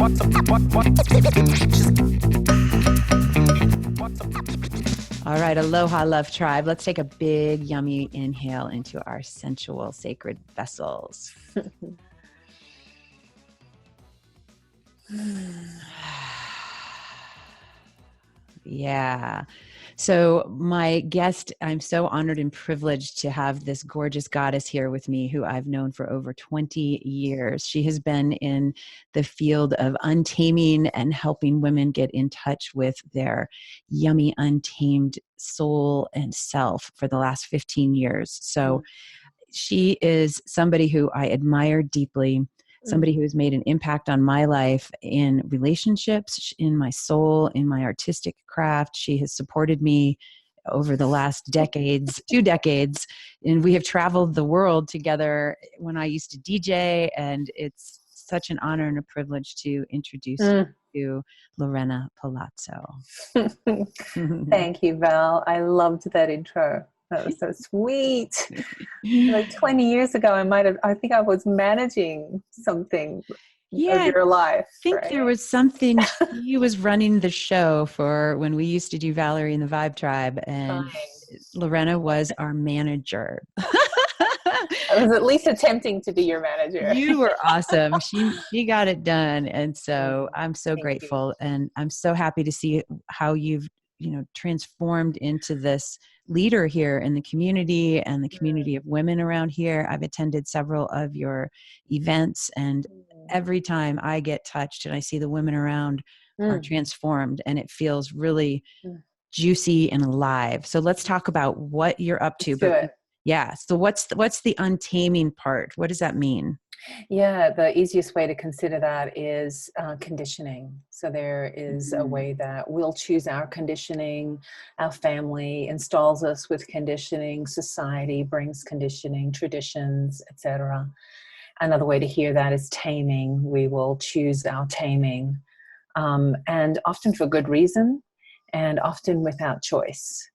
All right, aloha, love tribe. Let's take a big, yummy inhale into our sensual, sacred vessels. Yeah. So my guest, I'm so honored and privileged to have this gorgeous goddess here with me who I've known for over 20 years. She has been in the field of untaming and helping women get in touch with their yummy, untamed soul and self for the last 15 years. So she is somebody who I admire deeply, somebody who has made an impact on my life in relationships, in my soul, in my artistic craft. She has supported me over the last decades, 2 decades, and we have traveled the world together when I used to DJ, and it's such an honor and a privilege to introduce you to Lorena Palazzo. Thank you, Val. I loved that intro. That was so sweet. Like 20 years ago, I think I was managing something of your life. I think right? there was something, she was running the show for when we used to do Valerie and the Vibe Tribe, and Lorena was our manager. I was at least attempting to be your manager. You were awesome. She got it done. And so I'm so grateful. And I'm so happy to see how you've, transformed into this leader here in the community and the community of women around here. I've attended several of your events, and every time I get touched and I see the women around are transformed, and it feels really juicy and alive. So let's talk about what you're up to. Yeah. So what's the untaming part? What does that mean? Yeah, the easiest way to consider that is conditioning. So there is a way that we'll choose our conditioning, our family installs us with conditioning, society brings conditioning, traditions, etc. Another way to hear that is taming. We will choose our taming, and often for good reason, and often without choice.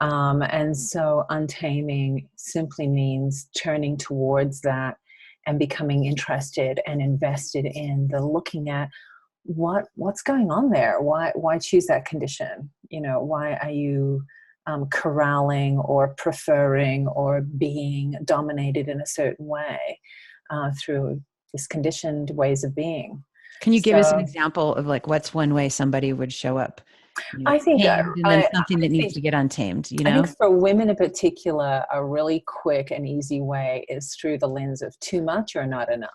And so untaming simply means turning towards that and becoming interested and invested in the looking at what's going on there. Why choose that condition? Why are you corralling or preferring or being dominated in a certain way through this conditioned ways of being? Can you give us an example of what's one way somebody would show up? I think and then something that needs to get untamed, I think for women in particular, a really quick and easy way is through the lens of too much or not enough.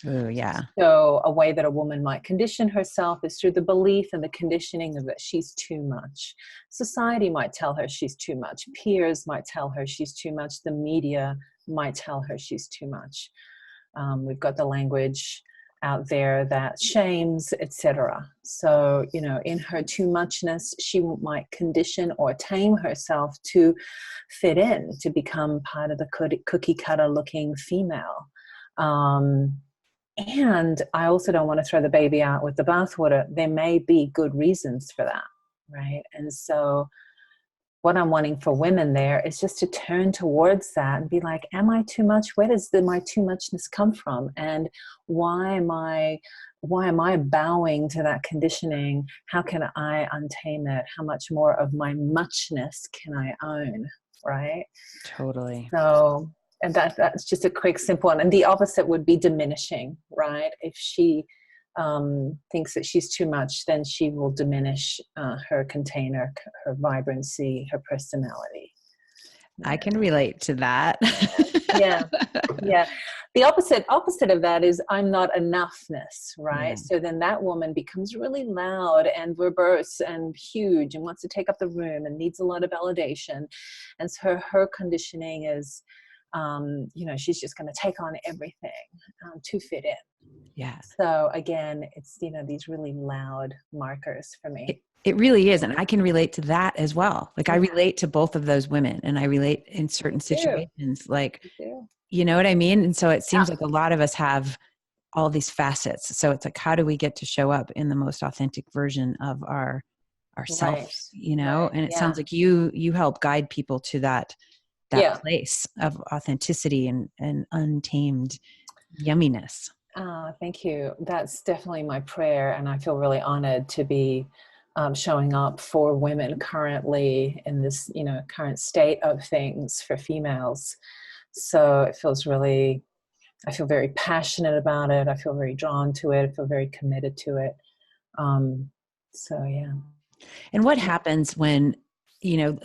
Oh, yeah. So a way that a woman might condition herself is through the belief and the conditioning of that she's too much. Society might tell her she's too much. Peers might tell her she's too much. The media might tell her she's too much. We've got the language out there that shames, etc. So, in her too muchness, she might condition or tame herself to fit in, to become part of the cookie cutter looking female. And I also don't want to throw the baby out with the bathwater. There may be good reasons for that, right? And so what I'm wanting for women there is just to turn towards that and be like, am I too much? Where does my too muchness come from? And why am I bowing to that conditioning? How can I untame it? How much more of my muchness can I own? Right? Totally. So, and that's just a quick, simple one. And the opposite would be diminishing, right? If she thinks that she's too much, then she will diminish her container, her vibrancy, her personality. I can relate to that. Yeah. The opposite of that is I'm not enoughness, right? Yeah. So then that woman becomes really loud and verbose and huge and wants to take up the room and needs a lot of validation. And so her conditioning is, she's just going to take on everything to fit in. Yeah. So again, it's, these really loud markers for me. It really is. And I can relate to that as well. I relate to both of those women, and I relate in certain situations, you know what I mean? And so it seems like a lot of us have all these facets. So it's how do we get to show up in the most authentic version of ourselves, and it sounds like you help guide people to that place of authenticity and untamed yumminess. Thank you. That's definitely my prayer, and I feel really honored to be showing up for women currently in this, current state of things for females. So it feels really, I feel very passionate about it. I feel very drawn to it. I feel very committed to it. Um, so yeah. And what happens when, you know,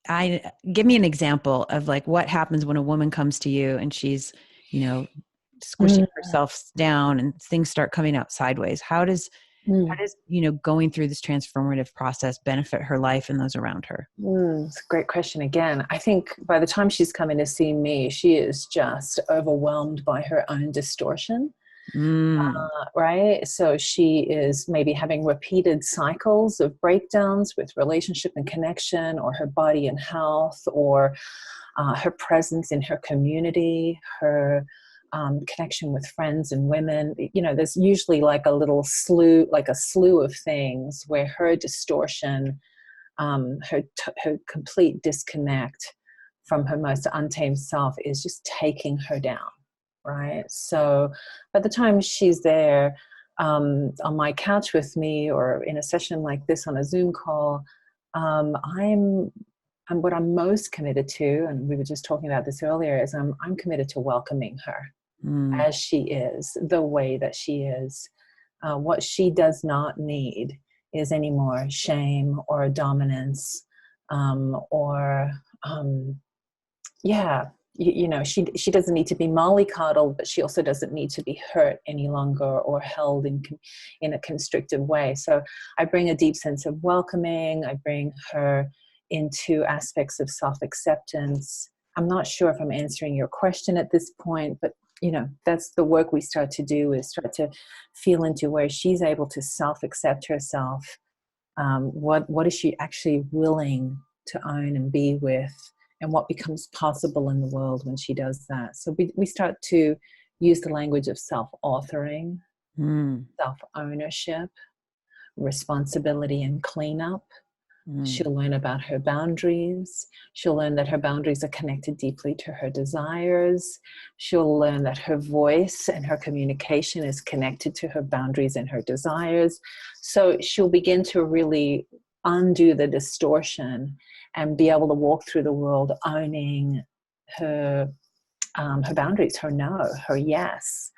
I give me an example of like what happens when a woman comes to you and she's, you know, squishing Mm, herself down and things start coming out sideways. mm, Going through this transformative process benefit her life and those around her? it's a great question again. I think by the time she's coming to see me, she is just overwhelmed by her own distortion. Mm, Right? So she is maybe having repeated cycles of breakdowns with relationship and connection, or her body and health, or her presence in her community, her connection with friends and women. There's usually like a slew of things where her distortion, her complete disconnect from her most untamed self is just taking her down, right? So by the time she's there on my couch with me, or in a session like this on a Zoom call, I'm what I'm most committed to, and we were just talking about this earlier, is I'm committed to welcoming her mm, as she is, the way that she is. What she does not need is any more shame or dominance, or yeah, she doesn't need to be mollycoddled, but she also doesn't need to be hurt any longer or held in a constrictive way. So I bring a deep sense of welcoming. I bring her into aspects of self-acceptance. I'm not sure if I'm answering your question at this point, but that's the work we start to do, is start to feel into where she's able to self-accept herself. What is she actually willing to own and be with, and what becomes possible in the world when she does that? So we start to use the language of self-authoring, mm, self-ownership, responsibility, and cleanup. mm. She'll learn about her boundaries. She'll learn that her boundaries are connected deeply to her desires. She'll learn that her voice and her communication is connected to her boundaries and her desires. So she'll begin to really undo the distortion and be able to walk through the world owning her her boundaries, her no, her yes,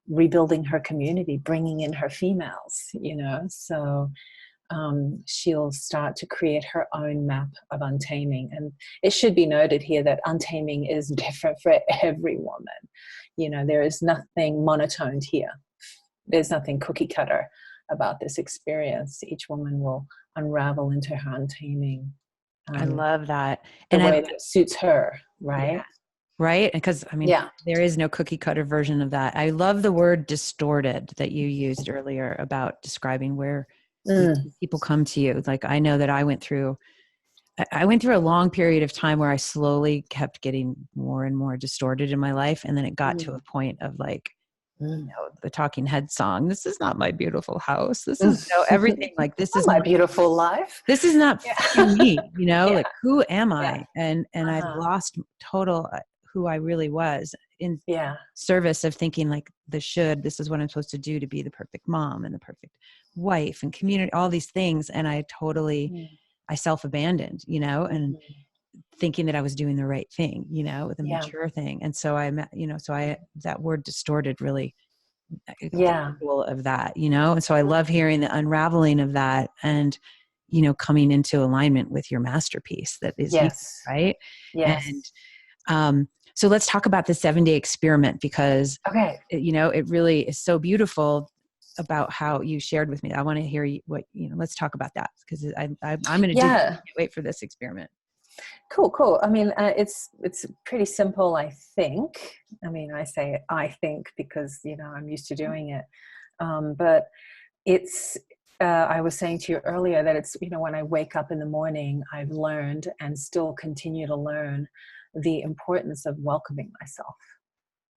rebuilding her community, bringing in her females. So she'll start to create her own map of untaming. And it should be noted here that untaming is different for every woman. There is nothing monotoned here. There's nothing cookie cutter about this experience. Each woman will unravel into her untaming, I love that. the And way that suits her, yeah, right? right. Because I mean, Yeah. there is no cookie cutter version of that. I love the word distorted that you used earlier about describing where Mm, people come to you. Like I know that I went through a long period of time where I slowly kept getting more and more distorted in my life. And then it got to a mm, point of like, mm. the Talking Head song, "This is not my beautiful house. This is everything like Oh, my beautiful life. this is not Yeah. fitting me, Yeah. like who am Yeah. I? And I've Uh-huh. lost total who I really was in Yeah. service of thinking like this is what I'm supposed to do to be the perfect mom and the perfect wife and community, all these things. And Mm, I self-abandoned, and mhm. thinking that I was doing the right thing, the Yeah. mature thing. And so that word distorted really the Yeah. visual of that, and so I love hearing the unraveling of that and, coming into alignment with your masterpiece that is you, Yes. right? And Yes. so let's talk about the 7-day experiment because, Okay. it really is so beautiful about how you shared with me. I want to hear let's talk about that because I'm going to do this. I Yeah. can't wait for this experiment. Cool. Cool. I mean, it's pretty simple, I think. I mean, I say I think because I'm used to doing it. But it's. I was saying to you earlier that it's when I wake up in the morning, I've learned and still continue to learn the importance of welcoming myself.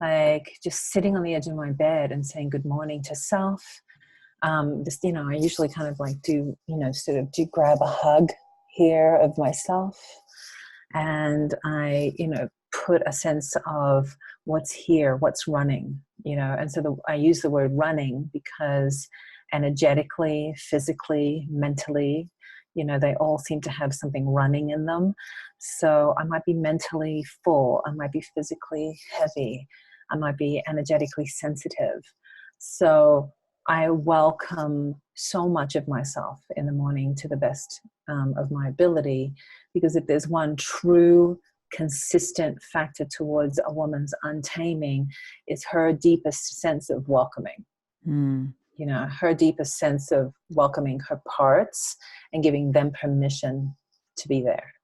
Like just sitting on the edge of my bed and saying good morning to self. Just I usually kind of like do sort of do grab a hug here of myself, and I put a sense of what's here, what's running, And so I use the word running because energetically, physically, mentally, they all seem to have something running in them. So I might be mentally full, I might be physically heavy, I might be energetically sensitive. So I welcome so much of myself in the morning to the best of my ability, because if there's one true consistent factor towards a woman's untaming, is her deepest sense of welcoming. Her deepest sense of welcoming her parts and giving them permission to be there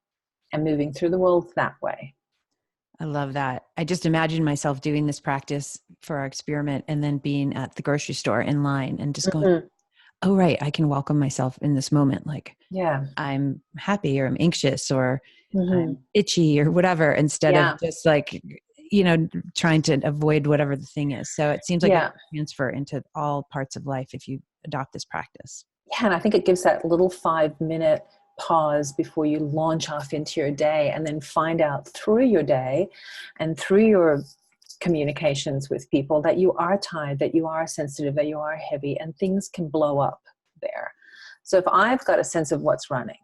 and moving through the world that way. I love that. I just imagine myself doing this practice for our experiment and then being at the grocery store in line and just going, oh, right, I can welcome myself in this moment. Like, I'm happy or I'm anxious or I'm itchy or whatever, instead of just like, trying to avoid whatever the thing is. So it seems like it can transfer into all parts of life if you adopt this practice. Yeah, and I think it gives that little 5-minute pause before you launch off into your day, and then find out through your day and through your communications with people that you are tired, that you are sensitive, that you are heavy, and things can blow up there. So if I've got a sense of what's running,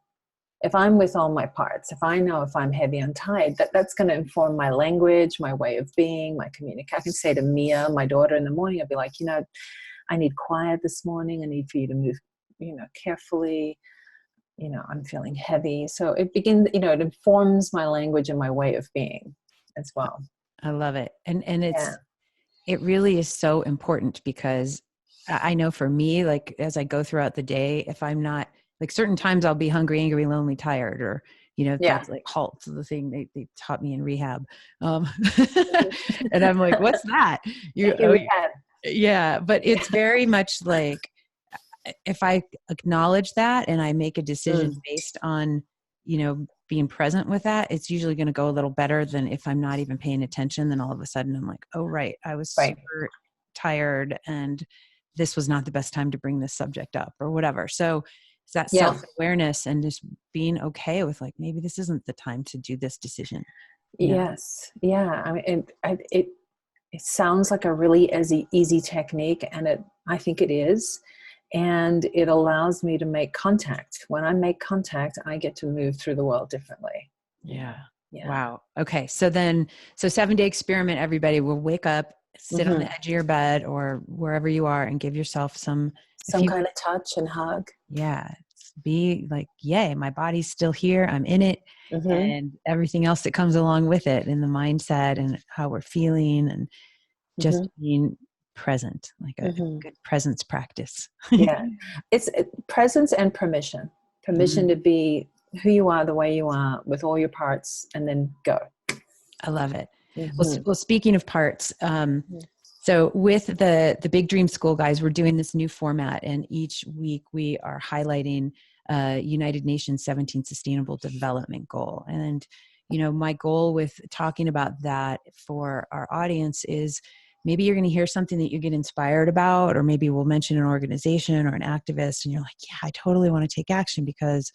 if I'm with all my parts, if I know if I'm heavy and tired, that's going to inform my language, my way of being, my communication. I can say to Mia, my daughter, in the morning, I'll be like, I need quiet this morning. I need for you to move, carefully. I'm feeling heavy. So it begins, it informs my language and my way of being as well. I love it. And it really is so important, because I know for me, like as I go throughout the day, if I'm not, like certain times I'll be hungry, angry, lonely, tired, or, that's like HALT, the thing they taught me in rehab. And I'm like, what's that? But it's very much like, if I acknowledge that and I make a decision based on, being present with that, it's usually going to go a little better than if I'm not even paying attention. Then all of a sudden I'm like, oh, right, I was super tired and this was not the best time to bring this subject up or whatever. So it's that self-awareness and just being okay with like, maybe this isn't the time to do this decision. Yes. Yeah. I mean, it sounds like a really easy technique, and I think it is. And it allows me to make contact. When I make contact, I get to move through the world differently. Yeah. Wow. Okay. So 7-day experiment, everybody will wake up, sit on the edge of your bed or wherever you are, and give yourself some kind of touch and hug. Yeah. Be like, yay, my body's still here. I'm in it. And everything else that comes along with it, and the mindset and how we're feeling, and just being present, like a good presence practice. It's presence and permission to be who you are, the way you are, with all your parts, and then go. I love it. Well, speaking of parts, so with the Big Dream School guys, we're doing this new format, and each week we are highlighting United Nations 17 Sustainable Development Goal. And, my goal with talking about that for our audience is, maybe you're going to hear something that you get inspired about, or maybe we'll mention an organization or an activist and you're like, yeah, I totally want to take action, because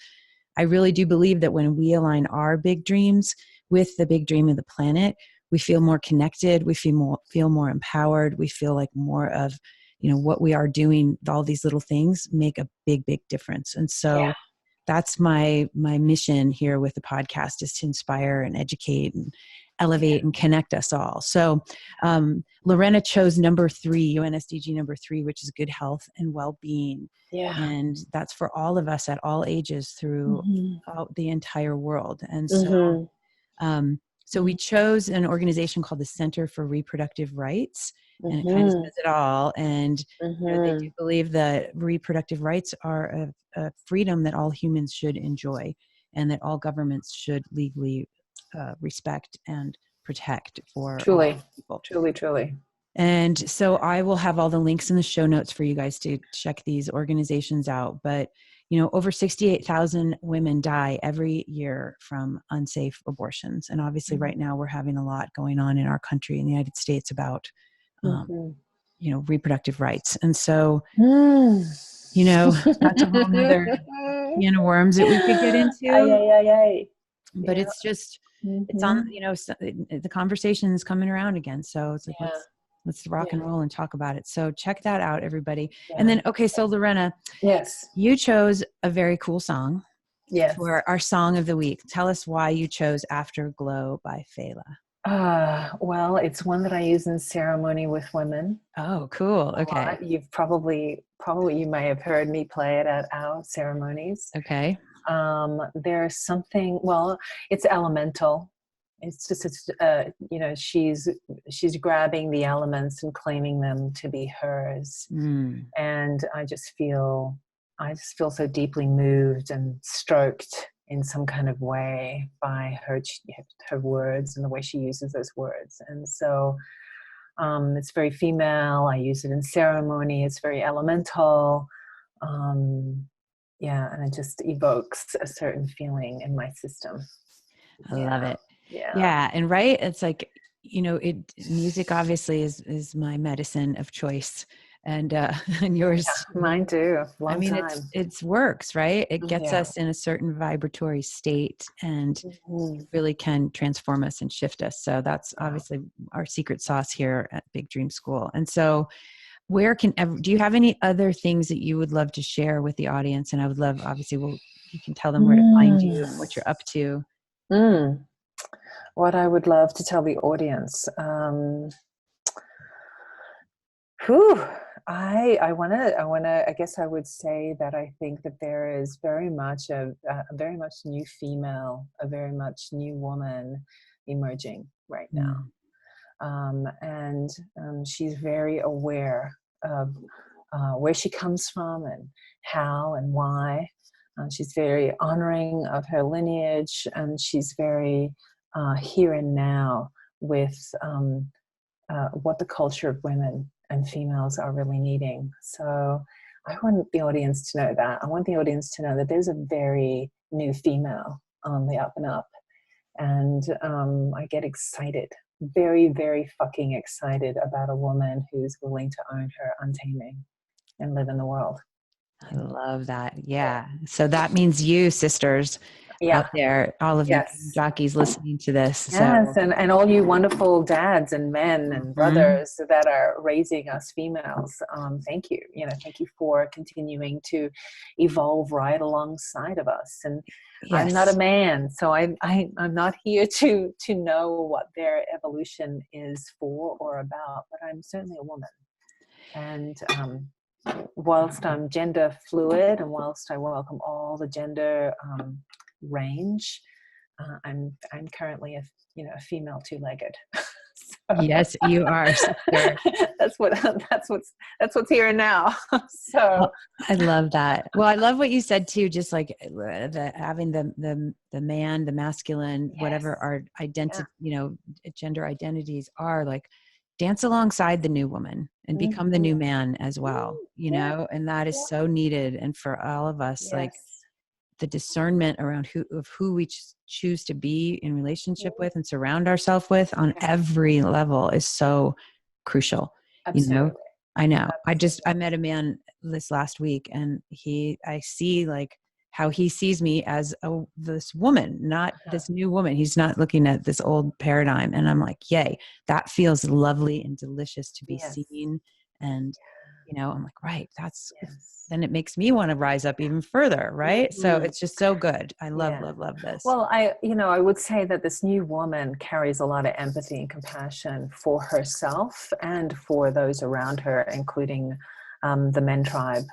I really do believe that when we align our big dreams with the big dream of the planet, we feel more connected, we feel more empowered, we feel like more of, what we are doing, all these little things make a big, big difference. And so that's my mission here with the podcast, is to inspire and educate and elevate and connect us all. So Lorena chose number 3, UNSDG number 3, which is good health and well-being. And that's for all of us at all ages throughout the entire world. And so we chose an organization called the Center for Reproductive Rights, and it kind of says it all. And they do believe that reproductive rights are a freedom that all humans should enjoy, and that all governments should legally respect and protect for all people. Truly. And so I will have all the links in the show notes for you guys to check these organizations out. But, over 68,000 women die every year from unsafe abortions. And obviously right now we're having a lot going on in our country, in the United States, about, reproductive rights. And so, that's a whole nother can of worms that we could get into. But it's just, it's on, the conversation is coming around again. So it's like, Let's rock and Yeah. roll and talk about it. So check that out, everybody. And Yeah. then, okay, so Lorena, Yes. you chose a very cool song Yes. for our song of the week. Tell us why you chose Afterglow by Fela. Well, it's one that I use in ceremony with women Oh, cool. a Okay. lot. You've probably you may have heard me play it at our ceremonies. Okay. There's something, well, it's elemental. It's just, she's grabbing the elements and claiming them to be hers. Mm, And I just feel so deeply moved and stroked in some kind of way by her words and the way she uses those words. And so it's very female. I use it in ceremony. It's very elemental. Yeah, and it just evokes a certain feeling in my system. I love Yeah, it. yeah, Yeah. And right. It's like, music obviously is my medicine of choice. And, and yours, mine too. I Long mean, time. it's works, right? It gets Yeah. us in a certain vibratory state and Mhm. it really can transform us and shift us. So that's Wow. obviously our secret sauce here at Big Dream School. And so do you have any other things that you would love to share with the audience? And I would love, obviously, you can tell them where to find you Mm. and what you're up to. Mm. What I would love to tell the audience. Whew, I guess I would say that I think that there is very much a very much new female, a very much new woman emerging right now. Mm. And she's very aware of where she comes from and how and why. She's very honoring of her lineage, and she's very here and now with what the culture of women and females are really needing. So I want the audience to know that. I want the audience to know that there's a very new female on the up and up. And I get excited, very, very fucking excited about a woman who's willing to own her untaming and live in the world. I love that. Yeah. So that means you, sisters Yeah. out there, all of you Yes. jockeys listening to this. Yes, So, and all you wonderful dads and men and mhm. brothers that are raising us females, thank you. Thank you for continuing to evolve right alongside of us. And I'm not a Yes. man, so I'm not here to know what their evolution is for or about, but I'm certainly a woman. And whilst I'm gender fluid, and whilst I welcome all the gender range, I'm currently a female two-legged. So Yes, you are, sister. that's what's here and now. So Well, I love that. Well, I love what you said too, just like having the man, the masculine, yes, whatever our yeah, identity, gender identities are, like, dance alongside the new woman and become the new mhm, man as well, yeah, and that is yeah, so needed. And for all of us, like, yes, the discernment around who we choose to be in relationship with and surround ourselves with on yeah, every level is so crucial. you know absolutely, I know, I absolutely, met a man this last week, and I see, like, how he sees me as this woman, not uh-huh. this new woman. He's not looking at this old paradigm, and I'm like, yay, that feels lovely and delicious to be Yes, seen. And I'm like, right, that's yes. then it makes me want to rise up even further, right? So Mhm. it's just so good. I love, Yeah. love, love this. Well, I would say that this new woman carries a lot of empathy and compassion for herself and for those around her, including the men tribe.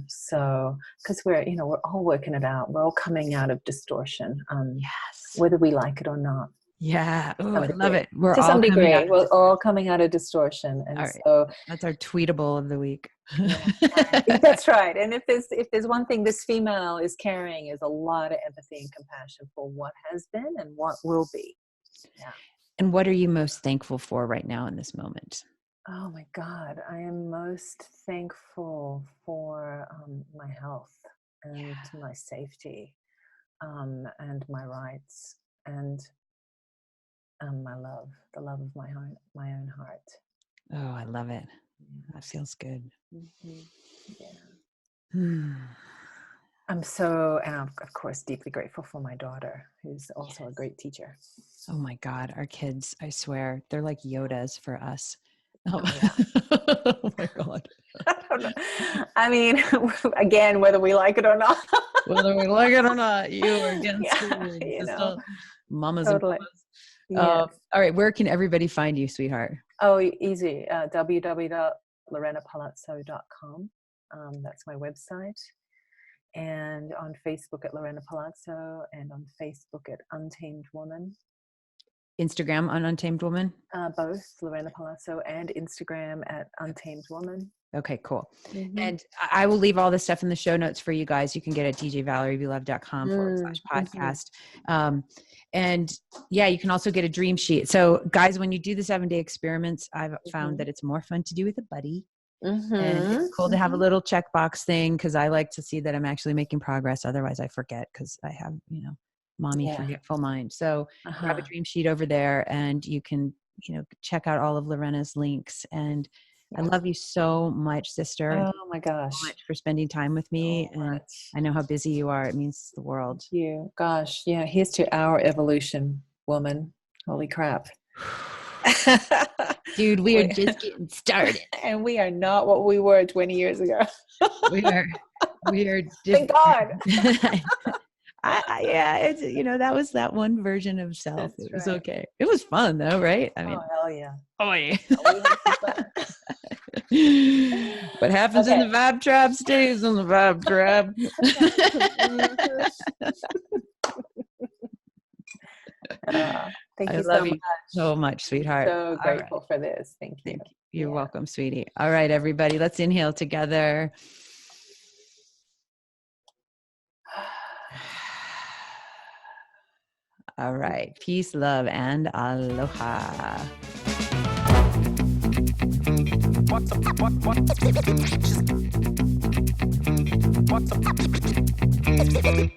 So because we're all working it out. We're all coming out of distortion, Yes. whether we like it or not. Yeah. To Oh, some I love degree. it. We're To all some coming out degree, of we're this. all coming out of distortion, All and right. so That's our tweetable of the week. yeah, I think that's right. And if there's one thing this female is carrying is a lot of empathy and compassion for what has been and what will be. Yeah. And what are you most thankful for right now in this moment? Oh my God, I am most thankful for my health and my safety, and my rights, and my love, the love of my own heart. Oh, I love it. That Yes. feels good. Hmm. Yeah. Hmm. And I'm of course deeply grateful for my daughter, who's also a Yes. great teacher. Oh my God. Our kids, I swear, they're like Yodas for us. Oh, Oh, yeah. oh my God. I don't know. I mean, again, whether we like it or not. Whether we like it or not, you are getting Yeah, schooled. you Just know, mamas and totally. papas. Yes. All right. Where can everybody find you, sweetheart? Oh, easy. www.lorenapalazzo.com. That's my website. And on Facebook at Lorena Palazzo, and on Facebook at Untamed Woman. Instagram on Untamed Woman? Both Lorena Palazzo and Instagram at Untamed Woman. Okay, cool. Mm-hmm. And I will leave all this stuff in the show notes for you guys. You can get it at djvaleriebelove.com/podcast. And yeah, you can also get a dream sheet. So guys, when you do the 7-day experiments, I've found that it's more fun to do with a buddy. And it's cool to have a little checkbox thing, because I like to see that I'm actually making progress. Otherwise I forget, because I have, mommy forgetful mind. So grab a dream sheet over there, and you can, check out all of Lorena's links. And I love you so much, sister. Oh my gosh. So much for spending time with me. And I know how busy you are. It means the world. Thank you. Gosh. Yeah. Here's to our evolution, woman. Holy crap. Dude, we are just getting started. And we are not what we were 20 years ago. we are just, thank God. yeah, it's, that was that one version of self. That's it was right. okay. It was fun though, right? I mean, oh hell yeah. Oh yeah. What happens in the vibe trap stays in the vibe trap. Thank I you love so you much. so much, sweetheart. So grateful for this. Thank you. You're welcome, sweetie. All right, everybody, let's inhale together. All right. Peace, love, and aloha. What's up?